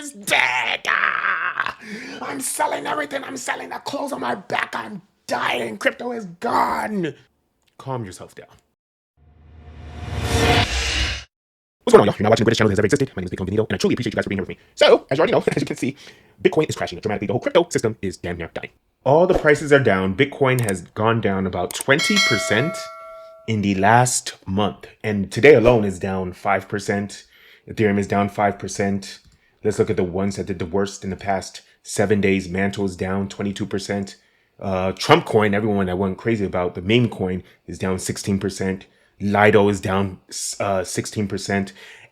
is dead. I'm selling everything. I'm selling the clothes on my back. I'm dying. Crypto is gone. Calm yourself down. What's going on, y'all? You're not watching the greatest channel that has ever existed. My name is Bitcoin Benito, and I truly appreciate you guys for being here with me. So, as you already know, as you can see, Bitcoin is crashing dramatically. The whole crypto system is damn near dying. All the prices are down. Bitcoin has gone down about 20% in the last month. And today alone is down 5%. Ethereum is down 5%. Let's look at the ones that did the worst in the past 7 days. Mantle is down 22%. Trump coin, everyone that went crazy about, the meme coin, is down 16%. Lido is down 16%.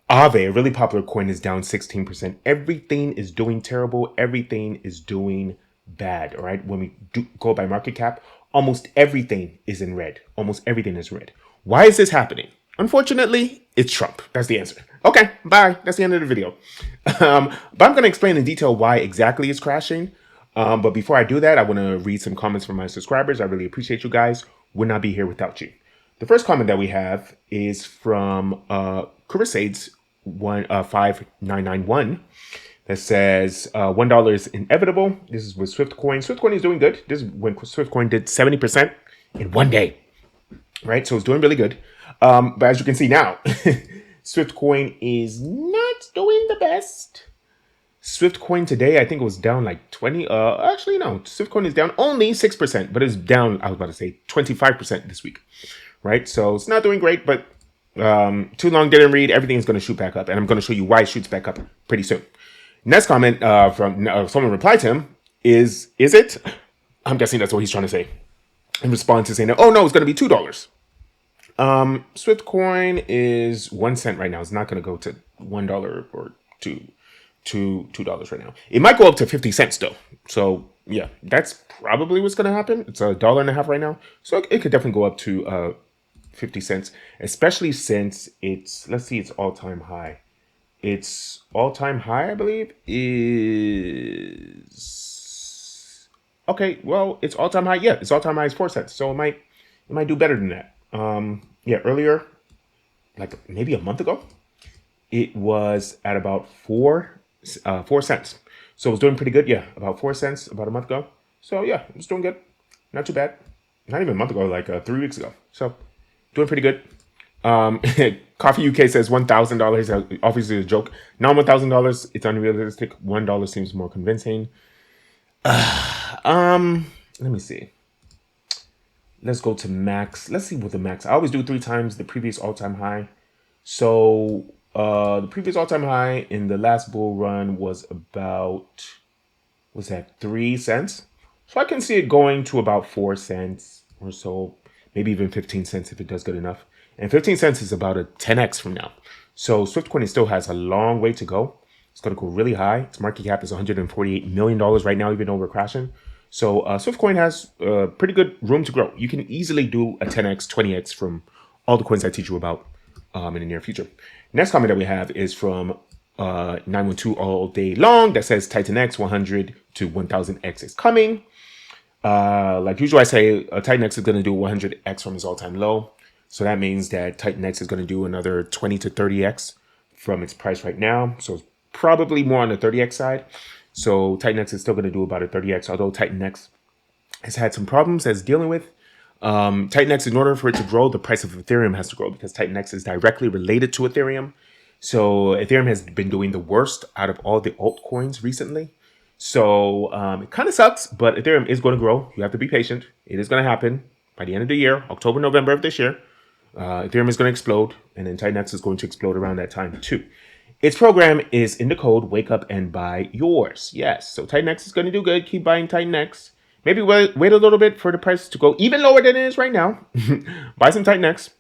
Aave, a really popular coin, is down 16%. Everything is doing terrible. Everything is doing bad. All right. When we go by market cap, almost everything is in red. Almost everything is red. Why is this happening? Unfortunately, it's Trump. That's the answer. Okay, bye. That's the end of the video. But I'm going to explain in detail why exactly it's crashing. But before I do that, I want to read some comments from my subscribers. I really appreciate you guys. Would not be here without you. The first comment that we have is from 𝐂𝐫𝐲𝐩𝐭𝐨 5991 that says $1 is inevitable. This is with Swiftcoin. Swiftcoin is doing good. This is when Swiftcoin did 70% in 1 day, right? So it's doing really good. But as you can see now, Swiftcoin is not doing the best. Swiftcoin today, I think it was down like 20. Actually, no, Swiftcoin is down only 6%, but it's down, I was about to say 25% this week, right? So it's not doing great, but too long didn't read. Everything is going to shoot back up, and I'm going to show you why it shoots back up pretty soon. Next comment from someone replied to him is it? I'm guessing that's what he's trying to say. In response to saying, oh no, it's going to be $2. Swiftcoin is 1 cent right now. It's not going to go to $1 or $2 right now. It might go up to 50 cents though. So yeah, that's probably what's going to happen. It's $1.50 right now. So it could definitely go up to 50 cents, especially since it's, let's see, its all-time high. Its all-time high, I believe, is okay. Well, its all-time high, yeah, its all-time high is 4 cents. So it might do better than that. Yeah, earlier, like maybe a month ago, it was at about 4 cents. So it was doing pretty good. Yeah, about 4 cents about a month ago. So yeah, it's doing good. Not too bad. Not even a month ago, like 3 weeks ago. So doing pretty good. Coffee UK says $1,000. Obviously a joke. Now $1,000, it's unrealistic. $1 seems more convincing. Let me see. Let's go to max. Let's see what the max. I always do 3 times the previous all-time high. So the previous all-time high in the last bull run was about, what's that, 3 cents? So I can see it going to about 4 cents or so, maybe even 15 cents if it does good enough. And 15 cents is about a 10x from now. So Swiftcoin still has a long way to go. It's going to go really high. Its market cap is $148 million right now, even though we're crashing. So Swiftcoin has pretty good room to grow. You can easily do a 10x, 20x from all the coins I teach you about in the near future. Next comment that we have is from 912 all day long that says TitanX 100 to 1000x is coming. Like usual, I say TitanX is going to do 100x from his all-time low. So that means that TitanX is going to do another 20 to 30x from its price right now. So it's probably more on the 30x side. So TitanX is still going to do about a 30x, although TitanX has had some problems as dealing with. TitanX, in order for it to grow, the price of Ethereum has to grow because TitanX is directly related to Ethereum. So Ethereum has been doing the worst out of all the altcoins recently. So it kind of sucks, but Ethereum is going to grow. You have to be patient. It is going to happen by the end of the year, October, November of this year. Ethereum is going to explode, and then TitanX is going to explode around that time too. Its program is in the code, wake up and buy yours. Yes, so TitanX is going to do good. Keep buying TitanX. Maybe wait a little bit for the price to go even lower than it is right now. Buy some TitanX.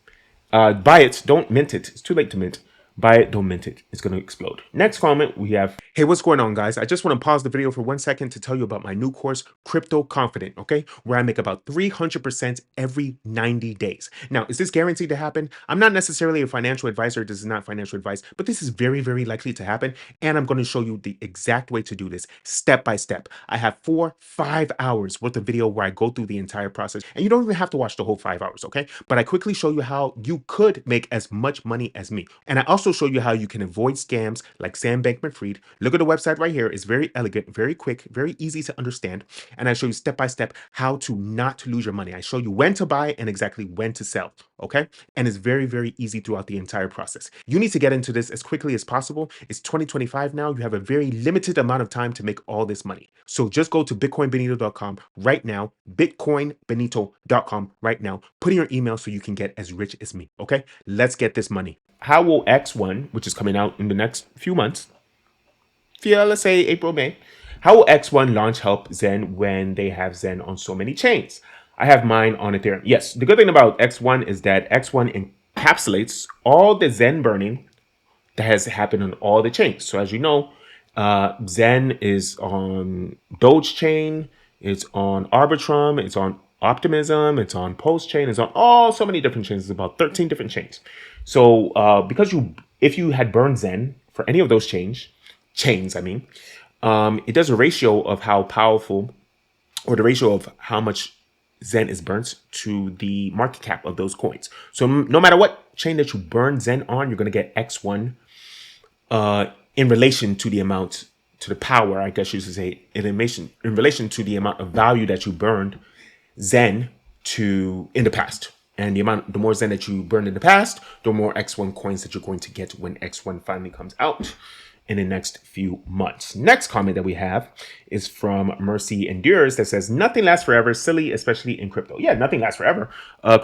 Buy it. Don't mint it. It's too late to mint. Buy it. Don't mint it. It's going to explode. Next comment we have. Hey, what's going on, guys? I just want to pause the video for 1 second to tell you about my new course, Crypto Confident, okay? Where I make about 300% every 90 days. Now, is this guaranteed to happen? I'm not necessarily a financial advisor. This is not financial advice, but this is very, very likely to happen. And I'm going to show you the exact way to do this step by step. I have 5 hours worth of video where I go through the entire process. And you don't even have to watch the whole 5 hours, okay? But I quickly show you how you could make as much money as me. And I also also show you how you can avoid scams like Sam Bankman-Fried. Look at the website right here. It's very elegant, very quick, very easy to understand. And I show you step by step how to not lose your money. I show you when to buy and exactly when to sell. Okay. And it's very, very easy throughout the entire process. You need to get into this as quickly as possible. It's 2025 now. You have a very limited amount of time to make all this money. So just go to bitcoinbenito.com right now, bitcoinbenito.com right now. Put in your email so you can get as rich as me. Okay. Let's get this money. How will X1, which is coming out in the next few months, let's say April, May, how will X1 launch help Xen when they have Xen on so many chains? I have mine on Ethereum. Yes, the good thing about X1 is that X1 encapsulates all the Xen burning that has happened on all the chains. So as you know, Xen is on 𝐂𝐫𝐲𝐐�, it's on Arbitrum, it's on Optimism, it's on Pulsechain, it's on so many different chains. It's about 13 different chains. So because if you had burned Xen for any of those chains, it does a ratio of how powerful, or the ratio of how much Xen is burnt to the market cap of those coins. So no matter what chain that you burn Xen on, you're going to get X1 in relation to the amount, to the power, I guess you should say, in relation to the amount of value that you burned Xen to in the past. And the more Xen that you burned in the past, the more X1 coins that you're going to get when X1 finally comes out in the next few months. Next comment that we have is from Mercy Endures that says, nothing lasts forever, silly, especially in crypto. Yeah, nothing lasts forever.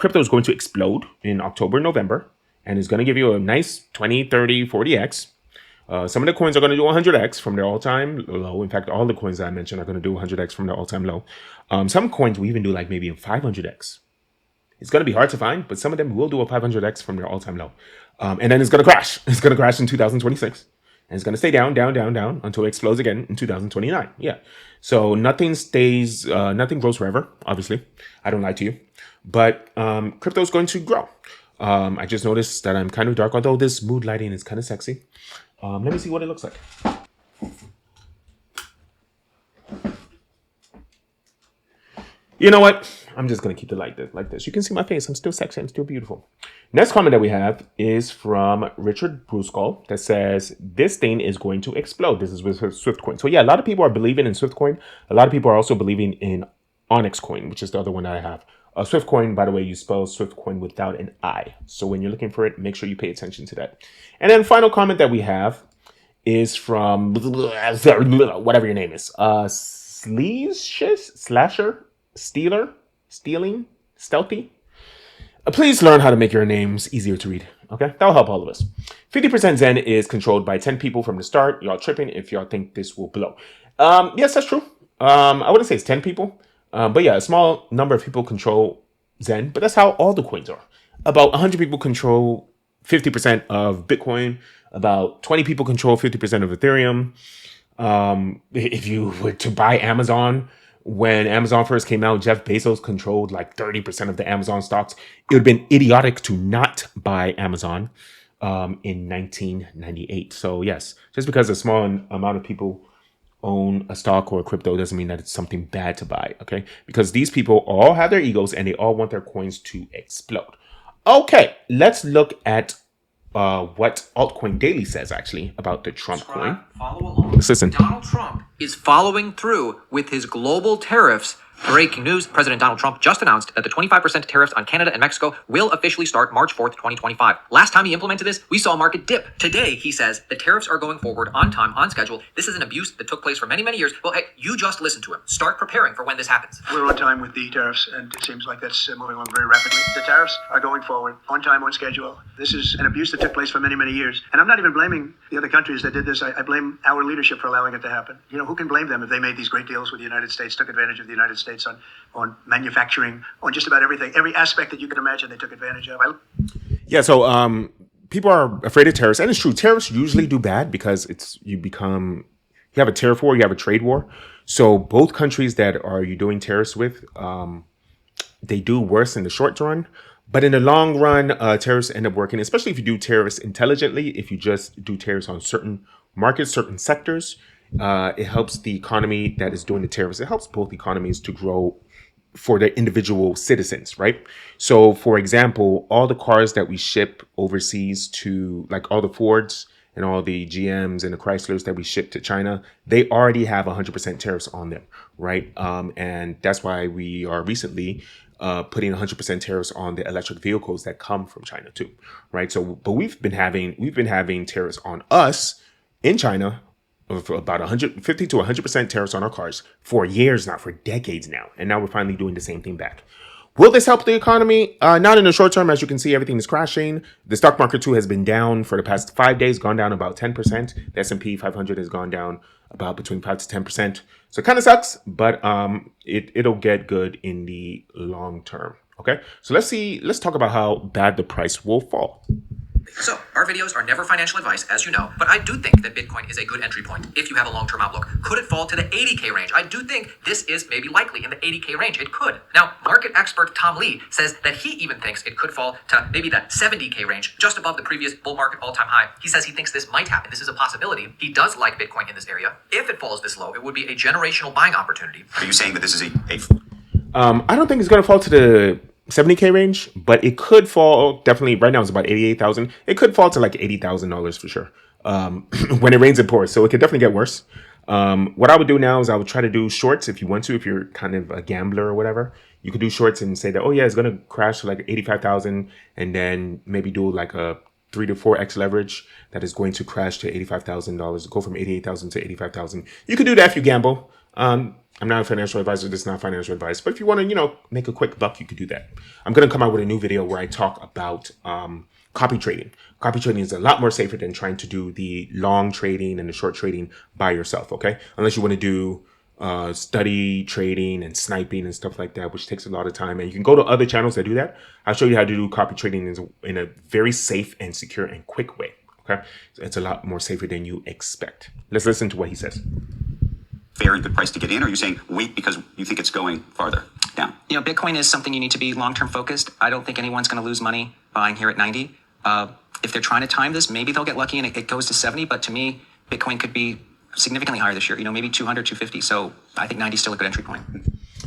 Crypto is going to explode in October, November, and it's going to give you a nice 20, 30, 40x. Some of the coins are going to do 100x from their all-time low. In fact, all the coins that I mentioned are going to do 100x from their all-time low. Some coins will even do like maybe a 500x. It's going to be hard to find, but some of them will do a 500x from their all-time low. And then it's going to crash. It's going to crash in 2026. And it's going to stay down, down, down, down until it explodes again in 2029. Yeah. So nothing stays, nothing grows forever, obviously. I don't lie to you. But crypto is going to grow. I just noticed that I'm kind of dark, although this mood lighting is kind of sexy. Let me see what it looks like. You know what? I'm just going to keep it like this. You can see my face. I'm still sexy. I'm still beautiful. Next comment that we have is from Richard Bruscal that says, this thing is going to explode. This is with Swiftcoin. So yeah, a lot of people are believing in Swiftcoin. A lot of people are also believing in Onyx Coin, which is the other one that I have. Swiftcoin, by the way, you spell Swiftcoin without an I. So when you're looking for it, make sure you pay attention to that. And then final comment that we have is from whatever your name is. Stealing, Stealthy. Please learn how to make your names easier to read. Okay, that'll help all of us. 50% Xen is controlled by 10 people from the start. Y'all tripping if y'all think this will blow. Yes, that's true. I wouldn't say it's 10 people. But yeah, a small number of people control Xen, but that's how all the coins are. About 100 people control 50% of Bitcoin. About 20 people control 50% of Ethereum. If you were to buy Amazon, when Amazon first came out, Jeff Bezos controlled like 30% of the Amazon stocks. It would have been idiotic to not buy Amazon in 1998. So yes, just because a small amount of people own a stock or a crypto doesn't mean that it's something bad to buy, okay? Because these people all have their egos and they all want their coins to explode. Okay, let's look at what Altcoin Daily says actually about the Trump coin. Follow along. Let's listen. Donald Trump is following through with his global tariffs. Breaking news, President Donald Trump just announced that the 25% tariffs on Canada and Mexico will officially start March 4th, 2025. Last time he implemented this, we saw a market dip. Today, he says the tariffs are going forward on time, on schedule. This is an abuse that took place for many, many years. Well, hey, you just listen to him. Start preparing for when this happens. We're on time with the tariffs, and it seems like that's moving along very rapidly. The tariffs are going forward on time, on schedule. This is an abuse that took place for many, many years. And I'm not even blaming the other countries that did this. I blame our leadership for allowing it to happen. You know, who can blame them if they made these great deals with the United States, took advantage of the United States on manufacturing, on just about everything. Every aspect that you can imagine, they took advantage of. Yeah, so people are afraid of tariffs, and it's true. Tariffs usually do bad because you have a tariff war, you have a trade war. So both countries that you're doing tariffs with, they do worse in the short run. But in the long run, tariffs end up working, especially if you do tariffs intelligently. If you just do tariffs on certain markets, certain sectors, it helps the economy that is doing the tariffs. It helps both economies to grow for the individual citizens, right? So for example, all the cars that we ship overseas to, like all the Fords and all the GMs and the Chryslers that we ship to China, they already have 100% tariffs on them, right? And that's why we are recently putting 100% tariffs on the electric vehicles that come from China too, right? So, but we've been having tariffs on us in China for about 150 to 100% tariffs on our cars for years now, for decades now. And now we're finally doing the same thing back. Will this help the economy? Not in the short term. As you can see, everything is crashing. The stock market too has been down for the past 5 days, gone down about 10%. The S&P 500 has gone down about between 5 to 10%. So it kind of sucks, but it'll get good in the long term. Okay, so let's talk about how bad the price will fall. So, our videos are never financial advice, as you know, but I do think that Bitcoin is a good entry point if you have a long-term outlook. Could it fall to the 80K range? I do think this is maybe likely in the 80K range. It could. Now, market expert Tom Lee says that he even thinks it could fall to maybe the 70K range, just above the previous bull market all-time high. He says he thinks this might happen. This is a possibility. He does like Bitcoin in this area. If it falls this low, it would be a generational buying opportunity. Are you saying that this is I don't think it's going to fall to the 70K range, but it could fall. Definitely right now it's about 88,000. It could fall to like $80,000 for sure. When it rains, it pours. So it could definitely get worse. What I would do now is I would try to do shorts if you want to, if you're kind of a gambler or whatever. You could do shorts and say that, oh yeah, it's going to crash to like 85,000, and then maybe do like a 3 to 4x leverage that is going to crash to $85,000, go from 88,000 to 85,000. You could do that if you gamble. I'm not a financial advisor. This is not financial advice. But if you want to, make a quick buck, you could do that. I'm going to come out with a new video where I talk about copy trading. Copy trading is a lot more safer than trying to do the long trading and the short trading by yourself, okay? Unless you want to do study trading and sniping and stuff like that, which takes a lot of time. And you can go to other channels that do that. I'll show you how to do copy trading in a very safe and secure and quick way, okay? So it's a lot more safer than you expect. Let's listen to what he says. very good price to get in, or are you saying wait because you think it's going farther down? Bitcoin is something you need to be long-term focused. I don't think anyone's going to lose money buying here at 90. If they're trying to time this, maybe they'll get lucky and it goes to 70. But to me, Bitcoin could be significantly higher this year, maybe 200, 250. So I think 90 is still a good entry point.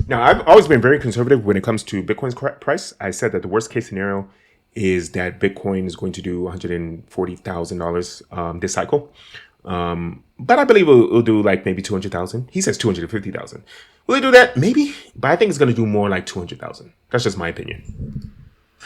Now, I've always been very conservative when it comes to Bitcoin's price. I said that the worst case scenario is that Bitcoin is going to do $140,000 this cycle. But I believe it'll do like maybe 200,000. He says 250,000. Will it do that? Maybe. But I think it's going to do more like 200,000. That's just my opinion.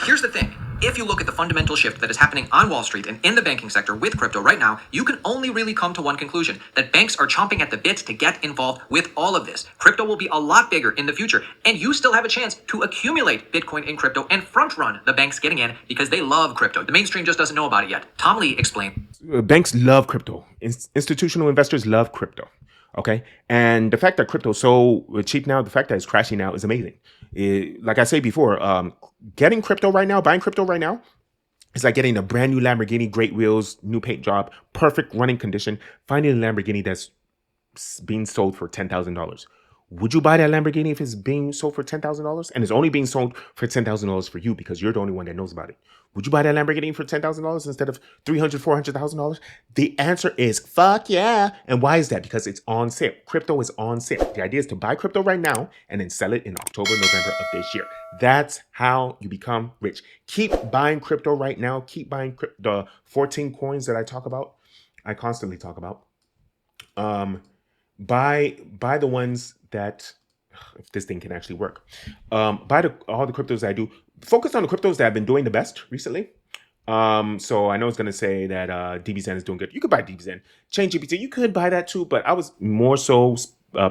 Here's the thing. If you look at the fundamental shift that is happening on Wall Street and in the banking sector with crypto right now, you can only really come to one conclusion, that banks are chomping at the bit to get involved with all of this. Crypto will be a lot bigger in the future, and you still have a chance to accumulate Bitcoin in crypto and front run the banks getting in because they love crypto. The mainstream just doesn't know about it yet. Tom Lee explained. Banks love crypto. Institutional investors love crypto. Okay. And the fact that crypto is so cheap now, the fact that it's crashing now is amazing. Like I said before, getting crypto right now, buying crypto right now, it's like getting a brand new Lamborghini, great wheels, new paint job, perfect running condition, finding a Lamborghini that's being sold for $10,000. Would you buy that Lamborghini if it's being sold for $10,000 and it's only being sold for $10,000 for you because you're the only one that knows about it? Would you buy that Lamborghini for $10,000 instead of $300,000, $400,000? The answer is fuck yeah. And why is that? Because it's on sale. Crypto is on sale. The idea is to buy crypto right now and then sell it in October, November of this year. That's how you become rich. Keep buying crypto right now. Keep buying the 14 coins that I talk about. I constantly talk about. Buy the ones that, if this thing can actually work, buy all the cryptos that I do. Focus on the cryptos that have been doing the best recently. So I know it's going to say that DBZen is doing good. You could buy DBZen. ChainGPT, you could buy that too, but I was more so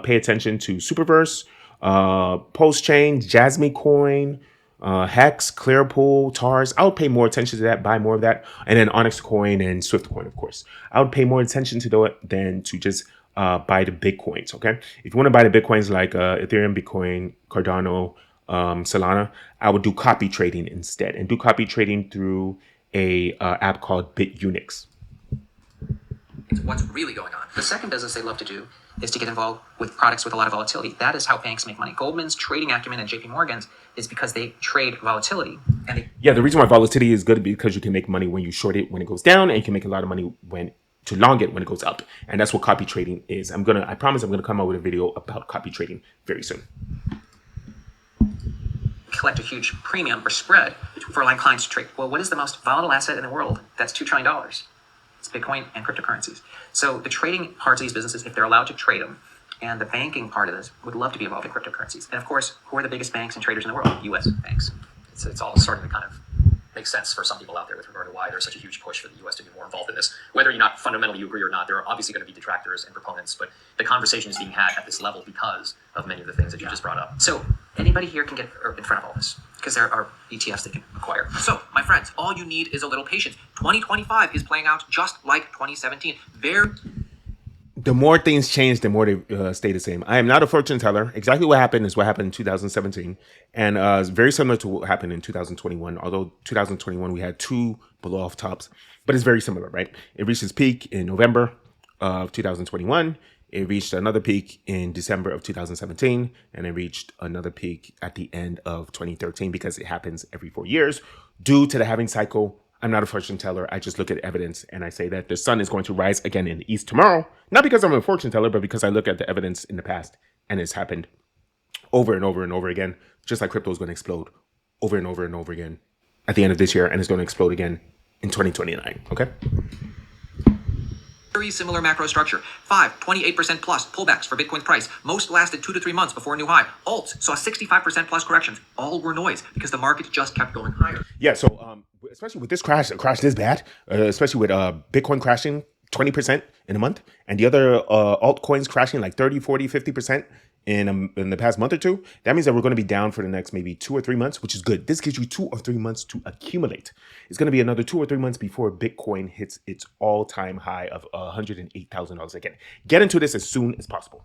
pay attention to Superverse, Pulsechain, Jasmine Coin, Hex, Clearpool, TARS. I would pay more attention to that, buy more of that. And then Onyx Coin and Swift Coin, of course. I would pay more attention to it than to just buy the big coins, okay? If you want to buy the big coins like Ethereum, Bitcoin, Cardano, Solana, I would do copy trading instead, and do copy trading through a app called BitUnix. It's what's really going on. The second business they love to do is to get involved with products with a lot of volatility. That is how banks make money. Goldman's trading acumen and JP Morgan's is because they trade volatility. And the reason why volatility is good is because you can make money when you short it when it goes down, and you can make a lot of money when to long it when it goes up. And that's what copy trading is. I promise I'm gonna come out with a video about copy trading very soon. collect a huge premium or spread for allowing clients to trade. Well, what is the most volatile asset in the world? That's $2 trillion. It's Bitcoin and cryptocurrencies. So the trading parts of these businesses, if they're allowed to trade them, and the banking part of this would love to be involved in cryptocurrencies. And of course, who are the biggest banks and traders in the world? U.S. banks. It's all starting to kind of make sense for some people out there with regard to why there's such a huge push for the U.S. to be more involved in this. Whether you're not fundamentally you agree or not, there are obviously going to be detractors and proponents, but the conversation is being had at this level because of many of the things that you just brought up. So anybody here can get in front of all this because there are ETFs they can acquire. So, my friends, all you need is a little patience. 2025 is playing out just like 2017. The more things change, the more they stay the same. I am not a fortune teller. Exactly what happened is what happened in 2017. And it's very similar to what happened in 2021. Although 2021, we had 2 blow off tops. But it's very similar, right? It reached its peak in November of 2021. It reached another peak in December of 2017. And it reached another peak at the end of 2013 because it happens every 4 years. Due to the halving cycle, I'm not a fortune teller. I just look at evidence and I say that the sun is going to rise again in the east tomorrow. Not because I'm a fortune teller, but because I look at the evidence in the past and it's happened over and over and over again. Just like crypto is going to explode over and over and over again at the end of this year, and it's going to explode again in 2029. Okay. Very similar macro structure. 28% plus pullbacks for Bitcoin's price. Most lasted 2 to 3 months before a new high. Alts saw 65% plus corrections. All were noise because the market just kept going higher. Yeah. So, especially with this crash, a crash this bad, especially with Bitcoin crashing 20% in a month, and the other altcoins crashing like 30, 40, 50% in the past month or two, that means that we're going to be down for the next maybe 2 or 3 months, which is good. This gives you 2 or 3 months to accumulate. It's going to be another 2 or 3 months before Bitcoin hits its all-time high of $108,000 again. Get into this as soon as possible.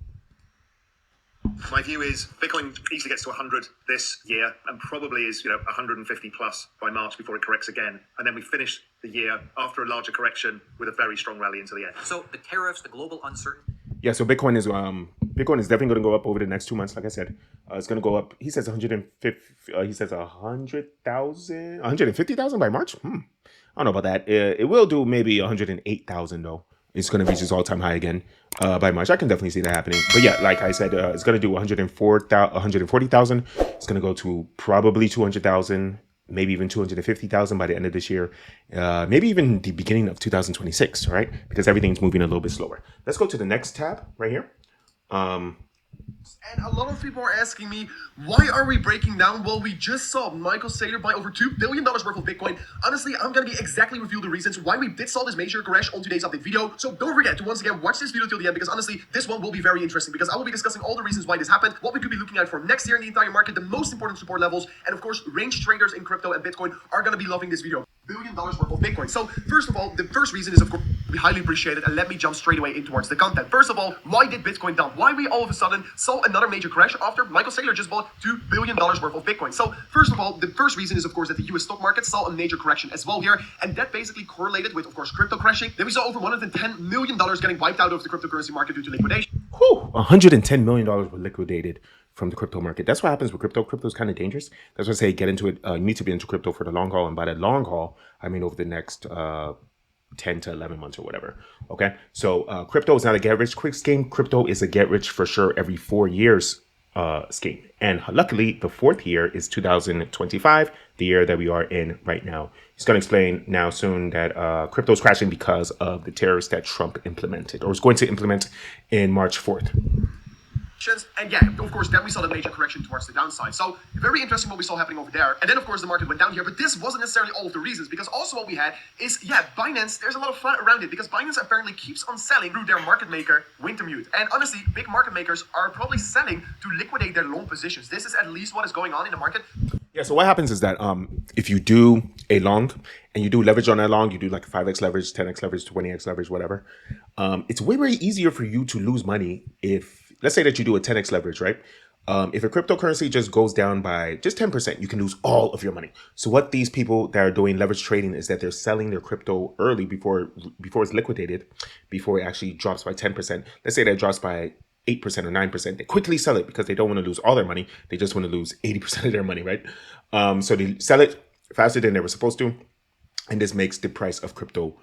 My view is Bitcoin easily gets to 100 this year and probably is 150 plus by March before it corrects again. And then we finish the year after a larger correction with a very strong rally into the end. So the tariffs, the global uncertainty. Yeah, so Bitcoin is definitely going to go up over the next 2 months. Like I said, it's going to go up. He says 150. He says 100,000, 150,000 by March. I don't know about that. It will do maybe 108,000 though. It's going to reach its all-time high again by March. I can definitely see that happening. But yeah, like I said, it's going to do 140,000. It's going to go to probably 200,000. Maybe even 250,000 by the end of this year, maybe even the beginning of 2026, right? Because everything's moving a little bit slower. Let's go to the next tab right here. And a lot of people are asking me, why are we breaking down? Well, we just saw Michael Saylor buy over $2 billion worth of Bitcoin. Honestly, I'm going to be exactly reveal the reasons why we did saw this major crash on today's update video. So don't forget to once again watch this video till the end, because honestly, this one will be very interesting, because I will be discussing all the reasons why this happened, what we could be looking at for next year in the entire market, the most important support levels, and of course, range traders in crypto and Bitcoin are going to be loving this video. $1 billion worth of Bitcoin. So first of all, the first reason is of course we highly appreciate it, and let me jump straight away in towards the content. First of all, why did Bitcoin dump? Why we all of a sudden saw another major crash after Michael Saylor just bought $2 billion worth of Bitcoin? So first of all, the first reason is of course that the US stock market saw a major correction as well here, and that basically correlated with of course crypto crashing. Then we saw over $110 million getting wiped out of the cryptocurrency market due to liquidation. $110 million were liquidated from the crypto market. That's what happens with crypto. Crypto is kind of dangerous. That's why I say get into it. You need to be into crypto for the long haul. And by the long haul, I mean over the next 10 to 11 months or whatever. Okay. So crypto is not a get rich quick scheme. Crypto is a get rich for sure every 4 years scheme. And luckily, the 4th year is 2025, the year that we are in right now. He's going to explain now soon that crypto is crashing because of the tariffs that Trump implemented or is going to implement in March 4th. And yeah, of course, then we saw the major correction towards the downside. So very interesting what we saw happening over there. And then, of course, the market went down here. But this wasn't necessarily all of the reasons, because also what we had is, yeah, Binance, there's a lot of fun around it, because Binance apparently keeps on selling through their market maker, Wintermute. And honestly, big market makers are probably selling to liquidate their long positions. This is at least what is going on in the market. Yeah, so what happens is that if you do a long and you do leverage on that long, you do like 5x leverage, 10x leverage, 20x leverage, whatever. It's way, way easier for you to lose money if, let's say that you do a 10x leverage, right? If a cryptocurrency just goes down by just 10%, you can lose all of your money. So what these people that are doing leverage trading is that they're selling their crypto early before it's liquidated, before it actually drops by 10%. Let's say that it drops by 8% or 9%. They quickly sell it because they don't want to lose all their money. They just want to lose 80% of their money, right? So they sell it faster than they were supposed to. And this makes the price of crypto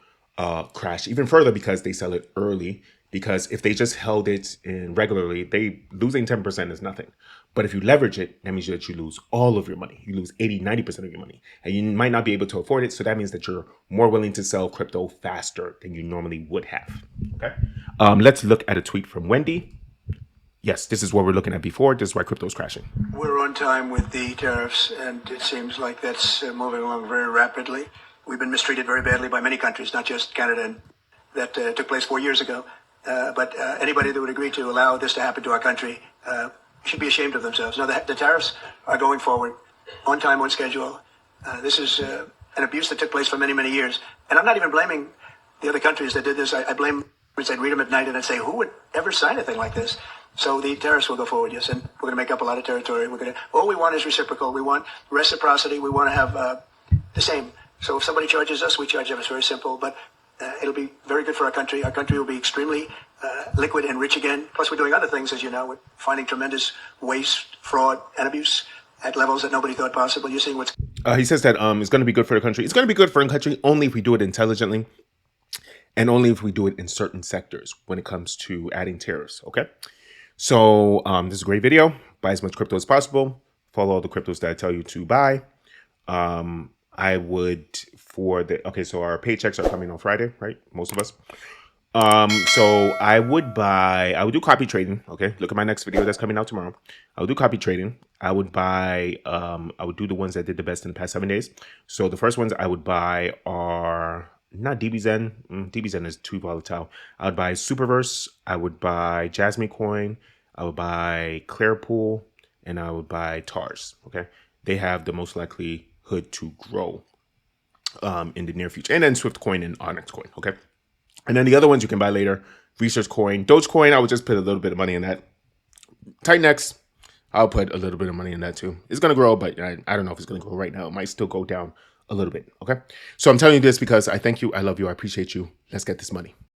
crash even further because they sell it early. Because if they just held it in regularly, losing 10% is nothing. But if you leverage it, that means that you lose all of your money. You lose 80, 90% of your money. And you might not be able to afford it. So that means that you're more willing to sell crypto faster than you normally would have. Okay. Let's look at a tweet from Wendy. Yes, this is what we're looking at before. This is why crypto is crashing. We're on time with the tariffs, and it seems like that's moving along very rapidly. We've been mistreated very badly by many countries, not just Canada, and that took place 4 years ago. But anybody that would agree to allow this to happen to our country should be ashamed of themselves. No, the tariffs are going forward on time, on schedule. This is an abuse that took place for many, many years. And I'm not even blaming the other countries that did this. I blame, I'd read them at night and I'd say, who would ever sign a thing like this? So the tariffs will go forward, yes, and we're going to make up a lot of territory. All we want is reciprocal. We want reciprocity. We want to have the same. So if somebody charges us, we charge them. It's very simple, but it'll be very good for our country. Our country will be extremely liquid and rich again. Plus, we're doing other things, as you know. We're finding tremendous waste, fraud, and abuse at levels that nobody thought possible. You're seeing what's... He says that it's going to be good for the country. It's going to be good for the country only if we do it intelligently and only if we do it in certain sectors when it comes to adding tariffs, okay? So this is a great video. Buy as much crypto as possible. Follow all the cryptos that I tell you to buy. I would so our paychecks are coming on Friday, right? Most of us. So I would do copy trading. Okay. Look at my next video that's coming out tomorrow. I would do copy trading. I would do the ones that did the best in the past 7 days. So the first ones I would buy are not DBZen. DBZen is too volatile. I would buy Superverse. I would buy Jasmine Coin. I would buy Clearpool, and I would buy TARS. Okay. They have the most likelihood to grow in the near future. And then Swift Coin and Onyx Coin. Okay. And then the other ones you can buy later. Research Coin, Dogecoin, I would just put a little bit of money in that. TitanX, I'll put a little bit of money in that too. It's going to grow, but I don't know if it's going to grow right now. It might still go down a little bit. Okay. So I'm telling you this because I thank you. I love you. I appreciate you. Let's get this money.